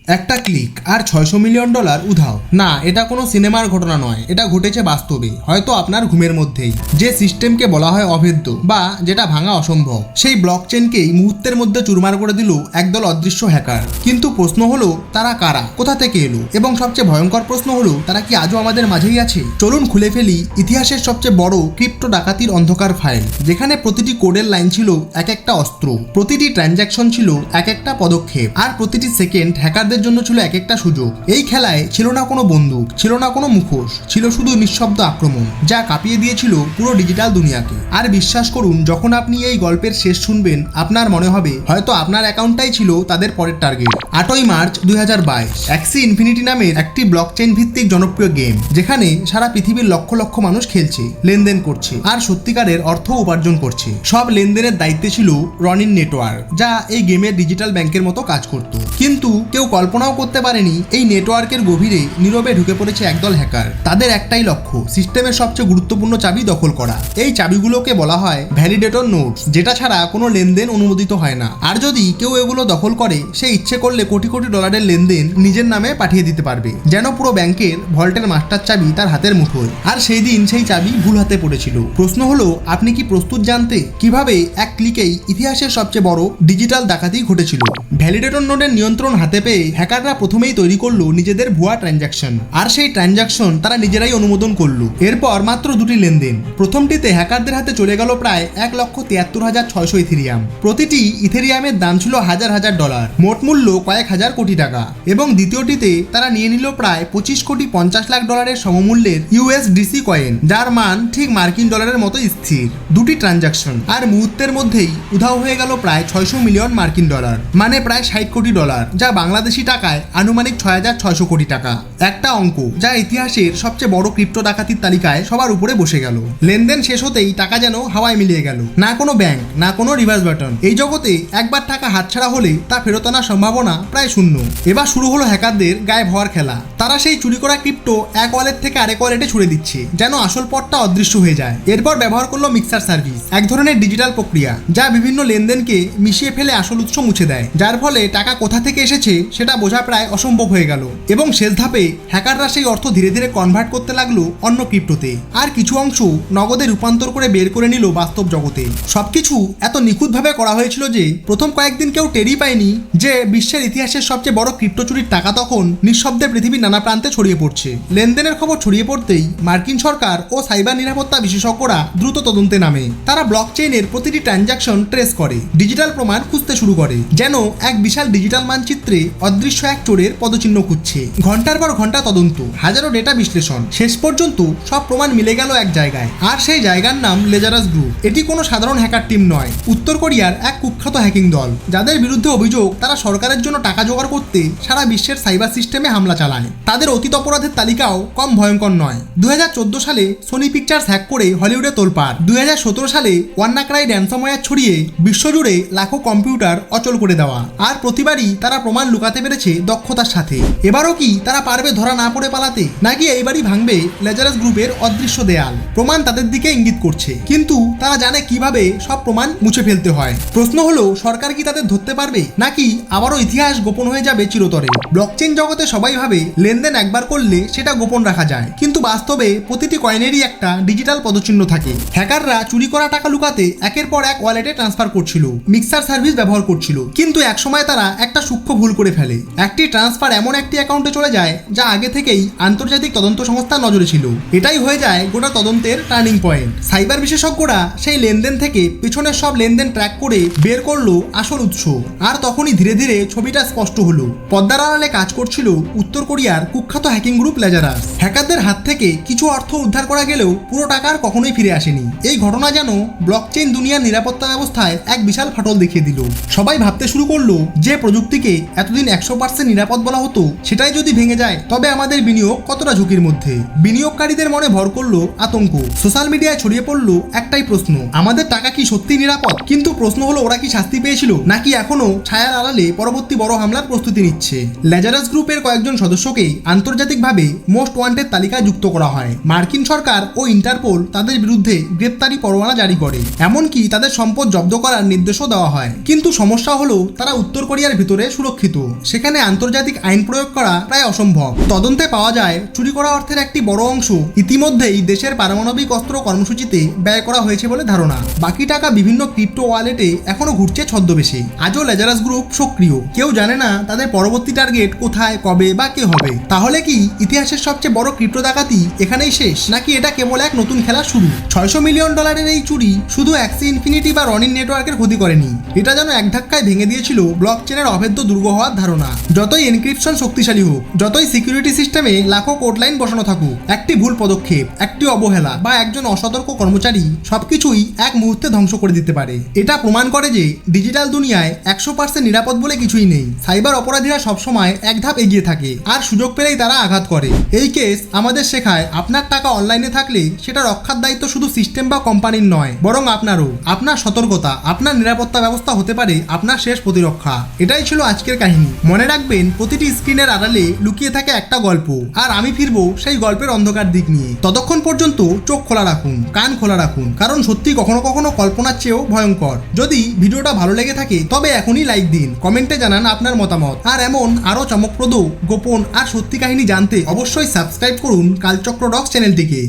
একটা ক্লিক আর $600 মিলিয়ন উধাও। না, এটা কোনো সিনেমার ঘটনা নয়, এটা ঘটেছে বাস্তবে, হয়তো আপনার ঘুমের মধ্যেই। যে সিস্টেমকে বলা হয় অভেদ্য বা যেটা ভাঙা অসম্ভব, সেই ব্লকচেনকেই মুহূর্তের মধ্যে চুরমার করে দিল একদল অদৃশ্য হ্যাকার। কিন্তু প্রশ্ন হলো, তারা কারা, কোথা থেকে এলো, এবং সবচেয়ে ভয়ঙ্কর প্রশ্ন হলো, তারা কি আজও আমাদের মাঝেই আছে? চলুন খুলে ফেলি ইতিহাসের সবচেয়ে বড় ক্রিপ্টো ডাকাতির অন্ধকার ফাইল, যেখানে প্রতিটি কোডের লাইন ছিল এক একটা অস্ত্র, প্রতিটি ট্রানজ্যাকশন ছিল এক একটা পদক্ষেপ, আর প্রতিটি সেকেন্ড হ্যাকারদের জন্য ছিল এক একটা সুযোগ। এই খেলায় ছিল না কোনো বন্দুক, ছিল না কোনো মুখোশ, ছিল শুধু নিঃশব্দ আক্রমণ, যা কাঁপিয়ে দিয়েছিল পুরো ডিজিটাল দুনিয়াকে। আর বিশ্বাস করুন, যখন আপনি এই গল্পের শেষ শুনবেন, আপনার মনে হবে হয়তো আপনার অ্যাকাউন্টটাই ছিল তাদের পরের টার্গেট। 8ই মার্চ 2022 অ্যাক্সি ইনফিনিটি নামের একটি ব্লকচেন ভিত্তিক জনপ্রিয় গেম, যেখানে সারা পৃথিবীর লক্ষ লক্ষ মানুষ খেলছে, লেনদেন করছে, আর সত্যিকারের অর্থ উপার্জন করছে। সব লেনদেনের দায়িত্বে ছিল রনিন নেটওয়ার্ক, যা এই গেমের ডিজিটাল ব্যাংকের মতো কাজ করত। কিন্তু কেউ কল্পনাও করতে পারেনি এই নেটওয়ার্কের গভীরে নীরবে ঢুকে পড়েছে একদল হ্যাকার। তাদের একটাই লক্ষ্য, সিস্টেমের সবচেয়ে গুরুত্বপূর্ণ চাবি দখল করা। এই চাবিগুলোকে বলা হয় ভ্যালিডেটর নোডস, যেটা ছাড়া কোনো লেনদেন অনুমোদিত হয় না। আর যদি কেউ এগুলো দখল করে, সে ইচ্ছে করলে কোটি কোটি ডলারের লেনদেন নিজের নামে পাঠিয়ে দিতে পারবে, যেন পুরো ব্যাংকের ভল্টের মাস্টার চাবি তার হাতের মুঠোয়। আর সেই দিন সেই চাবি ভুল হাতে পড়েছিল। প্রশ্ন হলো, আপনি কি প্রস্তুত জানতে কিভাবে এক ক্লিকেই ইতিহাসের সবচেয়ে বড় ডিজিটাল ডাকাতি ঘটেছিল? ভ্যালিডেটর নোডের নিয়ন্ত্রণ হাতে পেয়ে হ্যাকাররা প্রথমেই তৈরি করলো নিজেদের ভুয়া ট্রানজ্যাকশন, আর সেই ট্রানজ্যাকশন তারা নিজেরাই অনুমোদন করলো। এরপর মাত্র দুটি লেনদেন। প্রথমটিতে হ্যাকারদের হাতে চলে গেল প্রায় 1,73,600 ইথেরিয়াম। প্রতিটি ইথেরিয়ামের দাম ছিল হাজার হাজার ডলার, মোট মূল্য কয়েক হাজার কোটি টাকা। এবং দ্বিতীয়টিতে তারা নিয়ে নিল প্রায় 25,50,00,000 ডলারের সমমূল্যের ইউএসডিসি কয়েন, যার মান ঠিক মার্কিন ডলারের মতো স্থির। দুটি ট্রানজ্যাকশন, আর মুহূর্তের মধ্যেই উধাও হয়ে গেল প্রায় $600 মিলিয়ন, মানে প্রায় 60 কোটি ডলার, যা বাংলাদেশি টাকায় আনুমানিক 6,600 কোটি টাকা। একটা অঙ্ক যা ইতিহাসের সবচেয়ে বড় ক্রিপ্টো ডাকাতির তালিকায় সবার উপরে বসে গেল। লেনদেন শেষ হতেই টাকা যেন হাওয়ায় মিলিয়ে গেল। না কোনো ব্যাংক, না কোনো রিভার্স বাটন। এই জগতে একবার টাকা হাতছাড়া হলে তা ফেরত আনার সম্ভাবনা প্রায় শূন্য। এবার শুরু হলো হ্যাকারদের গায়েব হওয়ার খেলা। তারা সেই চুরি করা ক্রিপ্টো এক ওয়ালেট থেকে আরেক ওয়ালেটে ছুড়ে দিচ্ছে, যেন আসল পথটা অদৃশ্য হয়ে যায়। এরপর ব্যবহার করলো মিক্সার সার্ভিস, এক ধরনের ডিজিটাল প্রক্রিয়া যা বিভিন্ন লেনদেনকে মিশিয়ে ফেলে আসল উৎস মুছে দেয়, যার ফলে টাকা কোথা থেকে এসেছে সেটা বোঝা প্রায় অসম্ভব হয়ে গেল। এবং শেষ ধাপে হ্যাকাররা সেই অর্থ ধীরে ধীরে কনভার্ট করতে লাগলো অন্য ক্রিপ্টোতে, আর কিছু অংশ নগদে রূপান্তর করে বের করে নিল বাস্তব জগতে। সবকিছু এত নিখুঁতভাবে করা হয়েছিল যে প্রথম কয়েকদিন কেউ টেরই পায়নি যে বিশ্বের ইতিহাসের সবচেয়ে বড় ক্রিপ্টো চুরির টাকা তখন নিঃশব্দে পৃথিবীর নানা প্রান্তে ছড়িয়ে পড়ছে। লেনদেনের খবর ছড়িয়ে পড়তেই মার্কিন সরকার ও সাইবার নিরাপত্তা বিশেষজ্ঞরা দ্রুত তদন্তে নামে। তারা ব্লকচেইনের প্রতিটি ট্রানজ্যাকশন ট্রেস করে, ডিজিটাল প্রমাণ খুঁজতে শুরু করে, যেন এক বিশাল ডিজিটাল মানচিত্রে অদৃশ্য এক চোরের পদচিহ্ন খুঁজছে। ঘন্টার পর ঘন্টা তদন্ত, হাজারো ডেটা বিশ্লেষণ, শেষ পর্যন্ত সব প্রমাণ মিলে গেল এক জায়গায়। আর সেই জায়গার নাম লেজারাস গ্রুপ। এটি কোনো সাধারণ হ্যাকার টিম নয়, উত্তর কোরিয়ার এক কুখ্যাত হ্যাকিং দল, যাদের বিরুদ্ধে অভিযোগ তারা সরকারের জন্য টাকা জোগাড় করতে সারা বিশ্বের সাইবার সিস্টেমে হামলা চালায়। তাদের অতীত অপরাধের তালিকাও কম ভয়ঙ্কর নয়। 2014 সালে সোনি পিকচার্স হ্যাক করে হলিউডে তোলপাড়। 2017 সালে ওয়ান্নাক্রাই র্যানসমওয়্যার ছড়িয়ে বিশ্বজুড়ে লাখো কম্পিউটার অচল করে দেওয়া। আর প্রতিবারই তারা প্রমাণ লুকাতে পেরেছে দক্ষতার সাথে। এবারও কি তারা পারবে ধরা না পড়ে পালাতে, নাকি এইবারই ভাঙবে লেজারাস গ্রুপের অদৃশ্য দেয়াল? প্রমাণ তাদের দিকে ইঙ্গিত করছে, কিন্তু তারা জানে কিভাবে সব প্রমাণ মুছে ফেলতে হয়। প্রশ্ন হলো, সরকার কি তাদের ধরতে পারবে, নাকি আবারও ইতিহাস গোপন হয়ে যাবে চিরতরে? ব্লকচেইন জগতে সবাই ভাবে লেনদেন একবার করলে সেটা গোপন রাখা যায়, কিন্তু বাস্তবে প্রতিটি কয়েনেরই একটা ডিজিটাল পদচিহ্ন থাকে। হ্যাকাররা চুরি করা টাকা লুকাতে একের পর এক ওয়ালেটে ট্রান্সফার করছিল, মিক্সার সার্ভিস ব্যবহার করছিল, কিন্তু একসময় তারা একটা সূক্ষ্ম ভুল করে ফেলে। একটি ট্রান্সফার এমন একটি অ্যাকাউন্টে চলে যায় যা আগে থেকেই আন্তর্জাতিক তদন্ত সংস্থার নজরে ছিল। এটাই হয়ে যায় গোটা তদন্তের টার্নিং পয়েন্ট। সাইবার বিশেষজ্ঞরা সেই লেনদেন থেকে পেছনের সব লেনদেন ট্র্যাক করে বের করলো আসল উৎস। আর তখনই ধীরে ধীরে ছবিটা স্পষ্ট হলো। পর্দার আড়ালে কাজ করছিল উত্তর কোরিয়ার কুখ্যাত হ্যাকিং গ্রুপ লেজারাস। হ্যাকারদের হাত থেকে কিছু অর্থ উদ্ধার করা গেলেও পুরো টাকা আর কখনোই ফিরে আসেনি। এই ঘটনা যেন ব্লকচেইন দুনিয়ার নিরাপত্তা ব্যবস্থায় এক বিশাল ফাটল দেখিয়ে দিল। সবাই ভাবতে শুরু করলো, যে প্রযুক্তিকে এতদিন 100% নিরাপদ বলা হতো, সেটাই যদি ভেঙে যায় তবে আমাদের বিনিয়োগ কতটা ঝুঁকির মধ্যে। বিনিয়োগকারীদের মনে ভর করলো আতঙ্ক। সোশ্যাল মিডিয়ায় ছড়িয়ে পড়লো একটাই প্রশ্ন, আমাদের টাকা কি সত্যি নিরাপদ? কিন্তু প্রশ্ন হলো, ওরা কি শাস্তি পেয়েছিল, নাকি এখনো ছায়ার আড়ালে পরবর্তী বড় হামলার প্রস্তুতি নিচ্ছে? লেজারাস গ্রুপের কয়েকজন সদস্যকে আন্তর্জাতিকভাবে মোস্ট ওয়ান্টেড তালিকায় যুক্ত করা হয়। মার্কিন সরকার ও ইন্টারপোল তাদের বিরুদ্ধে গ্রেপ্তারি পরোয়ানা জারি করে, এমনকি তাদের সম্পদ জব্দ করার নির্দেশও দেওয়া হয়। কিন্তু সমস্যা হলো, তারা উত্তর কোরিয়ার ভিতরে সুরক্ষিত। সেখানে আন্তর্জাতিক আইন প্রয়োগ করা প্রায় অসম্ভব। তদন্তে পাওয়া যায় চুরি করা অর্থের একটি বড় অংশ ইতিমধ্যেই দেশের পারমাণবিক অস্ত্র কর্মসূচিতে ব্যয় করা হয়েছে বলে ধারণা। বাকি টাকা বিভিন্ন ক্রিপ্টো ওয়ালেটে এখনো ঘুরছে ছদ্মবেশে। আজও লেজারাস গ্রুপ সক্রিয়, কেউ জানে না তাদের পরবর্তী টার্গেট কোথায়, কবে বা কে হবে। তাহলে কি ইতিহাসের সবচেয়ে বড় ক্রিপ্টো ডাকাতি এখানেই শেষ, নাকি এটা কেবল এক নতুন খেলা শুরু? $600 মিলিয়ন এই চুরি শুধু অ্যাক্সি ইনফিনিটি বা রনিন নেটওয়ার্কের ক্ষতি করেনি, এটা যেন এক ধাক্কায় ভেঙে দিয়েছিল ব্লক চেনের অভেদ্য দুর্গ হওয়ার ধারণা। যতই এনক্রিপশন শক্তিশালী হোক, যতই সিকিউরিটি সিস্টেমে লাখো কোড লাইন বসানো থাকুক, একটি ভুল পদক্ষেপ, একটি অবহেলা বা একজন অসতর্ক কর্মচারী সবকিছুই এক মুহূর্তে ধ্বংস করে দিতে পারে। এটা প্রমাণ করে যে ডিজিটাল দুনিয়ায় 100% নিরাপদ বলে কিছুই নেই। সাইবার অপরাধীরা সবসময় এক ধাপ এগিয়ে থাকে, আর সুযোগ পেলেই তারা আঘাত করে। এই কেস আমাদের শেখায় আপনার টাকা অনলাইনে থাকলে সেটা রক্ষার দায়িত্ব শুধু সিস্টেম বা কোম্পানির নয়, বরং আপনারও। আপনার সতর্কতা, আপনার নিরাপত্তা ব্যবস্থা হতে পারে আপনার শেষ প্রতিরক্ষা। এটাই ছিল আজকের কাহিনী। মনে রাখবেন, প্রতিটি স্ক্রিনের আড়ালে লুকিয়ে থাকে একটা গল্প, আর আমি ফিরবো সেই গল্পের অন্ধকার দিক নিয়ে। ততক্ষণ পর্যন্ত চোখ খোলা রাখুন, কান খোলা রাখুন, কারণ সত্যি কখনো কখনো কল্পনার চেয়েও ভয়ঙ্কর। যদি ভিডিওটা ভালো লেগে থাকে তবে এখনই লাইক দিন, কমেন্টে জানান আপনার মতামত, আর এমন আরো চমকপ্রদ, গোপন আর সত্যি কাহিনী জানতে অবশ্যই সাবস্ক্রাইব করুন কালচক্র ডক্স চ্যানেলটিকে।